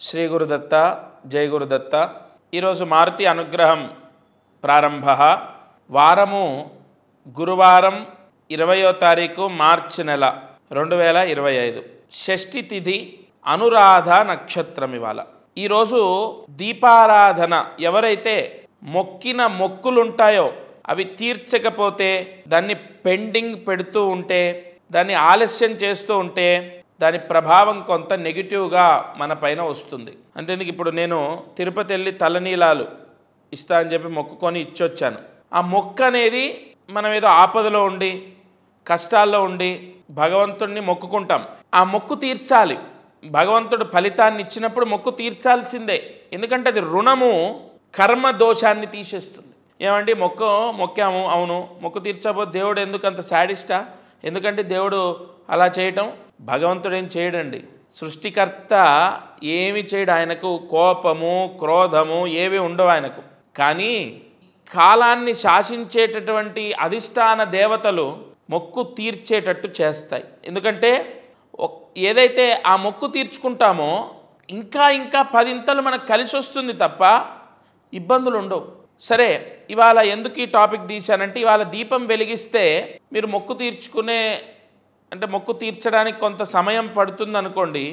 శ్రీ గురుదత్త జై గురుదత్త. ఈరోజు మారుతి అనుగ్రహం ప్రారంభ. వారము గురువారం 20వ తారీఖు మార్చి నెల 2025. షష్ఠి తిథి, అనురాధ నక్షత్రం. ఇవాళ ఈరోజు దీపారాధన ఎవరైతే మొక్కిన మొక్కులుంటాయో అవి తీర్చకపోతే, దాన్ని పెండింగ్ పెడుతూ ఉంటే, దాన్ని ఆలస్యం చేస్తూ ఉంటే దాని ప్రభావం కొంత నెగిటివ్గా మన పైన వస్తుంది. అంతేందుకు ఇప్పుడు నేను తిరుపతి వెళ్ళి తలనీలాలు ఇస్తా అని చెప్పి మొక్కుకొని ఇచ్చొచ్చాను. ఆ మొక్క అనేది మనం ఏదో ఆపదలో ఉండి కష్టాల్లో ఉండి భగవంతుడిని మొక్కుకుంటాం. ఆ మొక్కు తీర్చాలి. భగవంతుడు ఫలితాన్ని ఇచ్చినప్పుడు మొక్కు తీర్చాల్సిందే. ఎందుకంటే అది రుణము, కర్మ దోషాన్ని తీసేస్తుంది. ఏమండి మొక్కాము, అవును, మొక్కు తీర్చకపోతే దేవుడు ఎందుకు అంత శాడిస్టా? ఎందుకంటే దేవుడు అలా చేయటం? భగవంతుడు ఏం చేయడండి. సృష్టికర్త ఏమి చేయడు. ఆయనకు కోపము, క్రోధము ఏవి ఉండవు ఆయనకు. కానీ కాలాన్ని శాసించేటటువంటి అధిష్టాన దేవతలు మొక్కు తీర్చేటట్టు చేస్తాయి. ఎందుకంటే ఏదైతే ఆ మొక్కు తీర్చుకుంటామో ఇంకా 10 మనకు కలిసి వస్తుంది తప్ప ఇబ్బందులు ఉండవు. సరే, ఇవాళ ఎందుకు ఈ టాపిక్ తీశానంటే, ఇవాళ దీపం వెలిగిస్తే మీరు మొక్కు తీర్చడానికి కొంత సమయం పడుతుంది అనుకోండి,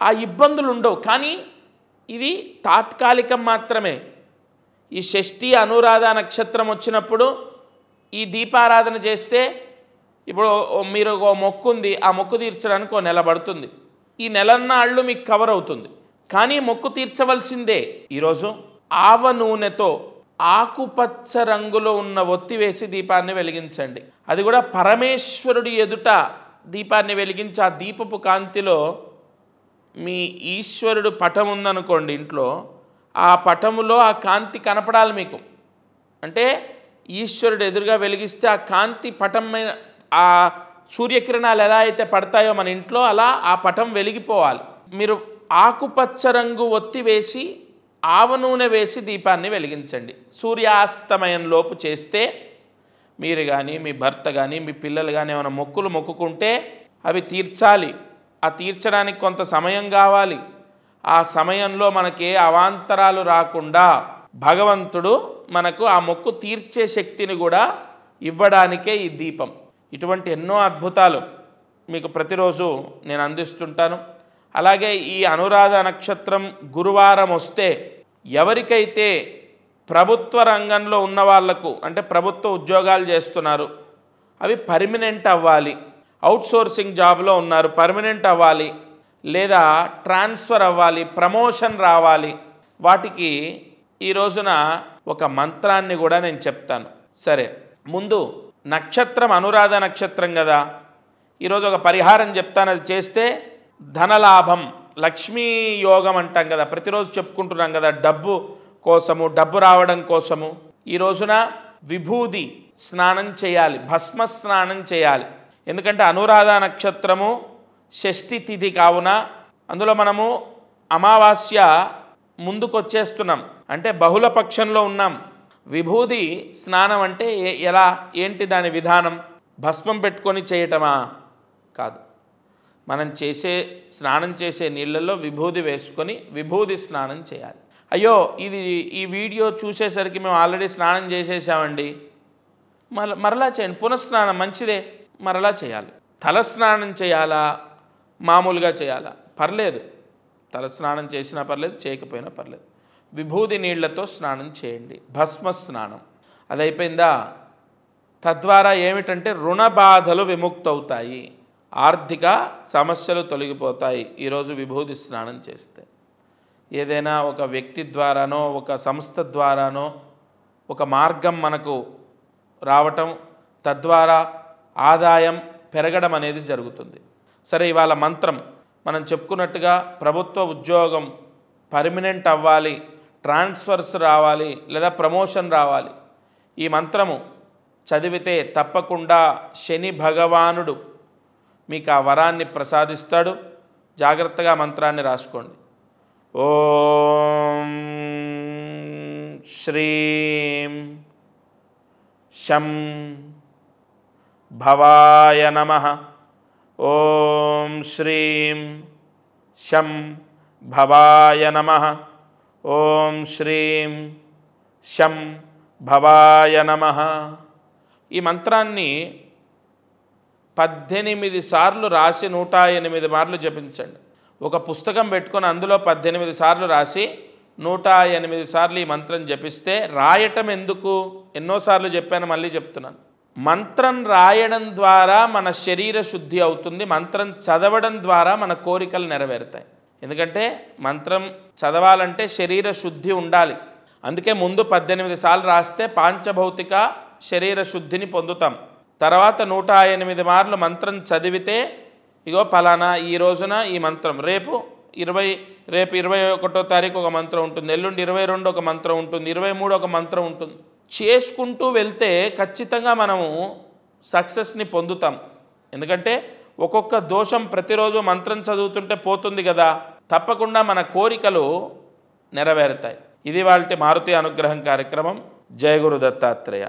ఆ ఇబ్బందులు ఉండవు. కానీ ఇది తాత్కాలికం మాత్రమే. ఈ షష్ఠి అనురాధ నక్షత్రం వచ్చినప్పుడు ఈ దీపారాధన చేస్తే, ఇప్పుడు మీరు ఒక మొక్కు ఉంది, ఆ మొక్కు తీర్చడానికి ఒక నెల పడుతుంది. ఈ నెలన్నాళ్ళు మీకు కవర్ అవుతుంది. కానీ మొక్కు తీర్చవలసిందే. ఈరోజు ఆవ నూనెతో ఆకుపచ్చ రంగులో ఉన్న ఒత్తి వేసి దీపాన్ని వెలిగించండి. అది కూడా పరమేశ్వరుడి ఎదుట దీపాన్ని వెలిగించి, ఆ దీపపు కాంతిలో మీ ఈశ్వరుడు పటం ఉందనుకోండి ఇంట్లో, ఆ పటములో ఆ కాంతి కనపడాలి మీకు. అంటే ఈశ్వరుడు ఎదురుగా వెలిగిస్తే ఆ కాంతి పటం మీద ఆ సూర్యకిరణాలు ఎలా అయితే పడతాయో మన ఇంట్లో, అలా ఆ పటం వెలిగిపోవాలి. మీరు ఆకుపచ్చ రంగు ఒత్తి వేసి ఆవ నూనె వేసి దీపాన్ని వెలిగించండి. సూర్యాస్తమయంలోపు చేస్తే మీరు కానీ, మీ భర్త కానీ, మీ పిల్లలు కానీ ఏమైనా మొక్కులు మొక్కుకుంటే అవి తీర్చాలి. ఆ తీర్చడానికి కొంత సమయం కావాలి. ఆ సమయంలో మనకి ఏ అవాంతరాలు రాకుండా భగవంతుడు మనకు ఆ మొక్కు తీర్చే శక్తిని కూడా ఇవ్వడానికే ఈ దీపం. ఇటువంటి ఎన్నో అద్భుతాలు మీకు ప్రతిరోజు నేను అందిస్తుంటాను. అలాగే ఈ అనురాధ నక్షత్రం గురువారం వస్తే ఎవరికైతే ప్రభుత్వ రంగంలో ఉన్న వాళ్లకు, అంటే ప్రభుత్వ ఉద్యోగాలు చేస్తున్నారు, అవి పర్మనెంట్ అవ్వాలి. అవుట్సోర్సింగ్ జాబ్లో ఉన్నారు, పర్మనెంట్ అవ్వాలి, లేదా ట్రాన్స్ఫర్ అవ్వాలి, ప్రమోషన్ రావాలి, వాటికి ఈ రోజున ఒక మంత్రాన్ని కూడా నేను చెప్తాను. సరే, ముందు నక్షత్రం అనురాధ నక్షత్రం కదా, ఈరోజు ఒక పరిహారం చెప్తాను. అది చేస్తే ధనలాభం, లక్ష్మీ యోగం అంటాం కదా, ప్రతిరోజు చెప్పుకుంటున్నాం కదా, డబ్బు కోసము, డబ్బు రావడం కోసము. ఈ రోజున విభూది స్నానం చేయాలి, భస్మ స్నానం చేయాలి. ఎందుకంటే అనురాధ నక్షత్రము షష్ఠి తిథి కావున అందులో మనము అమావాస్య ముందుకు వచ్చేస్తున్నాం, అంటే బహుళ పక్షంలో ఉన్నాం. విభూది స్నానం అంటే ఎలా, ఏంటి దాని విధానం? భస్మం పెట్టుకొని చేయటమా? కాదు. మనం స్నానం చేసే నీళ్ళల్లో విభూది వేసుకొని విభూది స్నానం చేయాలి. అయ్యో, ఈ వీడియో చూసేసరికి మేము ఆల్రెడీ స్నానం చేసేసామండి, మరలా చేయండి. పునఃస్నానం మంచిదే, మరలా చేయాలి. తలస్నానం చేయాలా, మామూలుగా చేయాలా? పర్లేదు, తలస్నానం చేసినా పర్లేదు, చేయకపోయినా పర్లేదు. విభూది నీళ్లతో స్నానం చేయండి, భస్మ స్నానం. అది అయిపోయిందా? తద్వారా ఏమిటంటే రుణ బాధలు విముక్తవుతాయి, ఆర్థిక సమస్యలు తొలగిపోతాయి. ఈరోజు విభూది స్నానం చేస్తే ఏదైనా ఒక వ్యక్తి ద్వారానో, ఒక సంస్థ ద్వారానో ఒక మార్గం మనకు రావటం, తద్వారా ఆదాయం పెరగడం అనేది జరుగుతుంది. సరే, ఇవాళ మంత్రం మనం చెప్పుకున్నట్టుగా ప్రభుత్వ ఉద్యోగం పర్మనెంట్ అవ్వాలి, ట్రాన్స్ఫర్స్ రావాలి, లేదా ప్రమోషన్ రావాలి. ఈ మంత్రము చదివితే తప్పకుండా శని భగవానుడు మీకు ఆ వరాన్ని ప్రసాదిస్తాడు. జాగ్రత్తగా మంత్రాన్ని రాసుకోండి. ఓం శ్రీం శం భవాయ నమః. ఓం శ్రీం శం భవాయ నమః. ఓం శ్రీం శం భవాయ నమః. ఈ మంత్రాన్ని 18 సార్లు రాసి 108 మార్లు జపించండి. ఒక పుస్తకం పెట్టుకొని అందులో 18 సార్లు రాసి 108 సార్లు ఈ మంత్రం జపిస్తే, రాయటం ఎందుకు ఎన్నోసార్లు చెప్పాను, మళ్ళీ చెప్తున్నాను. మంత్రం రాయడం ద్వారా మన శరీర శుద్ధి అవుతుంది, మంత్రం చదవడం ద్వారా మన కోరికలు నెరవేరుతాయి. ఎందుకంటే మంత్రం చదవాలంటే శరీర శుద్ధి ఉండాలి. అందుకే ముందు 18 సార్లు రాస్తే పాంచభౌతిక శరీర శుద్ధిని పొందుతాం. తర్వాత 108 మార్లు మంత్రం చదివితే, ఇగో పలానా ఈ రోజున ఈ మంత్రం, రేపు 21వ తారీఖు ఒక మంత్రం ఉంటుంది, ఎల్లుండి 22 ఒక మంత్రం ఉంటుంది, 23 ఒక మంత్రం ఉంటుంది. చేసుకుంటూ వెళ్తే ఖచ్చితంగా మనము సక్సెస్ని పొందుతాం. ఎందుకంటే ఒక్కొక్క దోషం ప్రతిరోజు మంత్రం చదువుతుంటే పోతుంది కదా, తప్పకుండా మన కోరికలు నెరవేరుతాయి. ఇది వాళ్ళ మారుతి అనుగ్రహం కార్యక్రమం. జయ గురు దత్తాత్రేయ.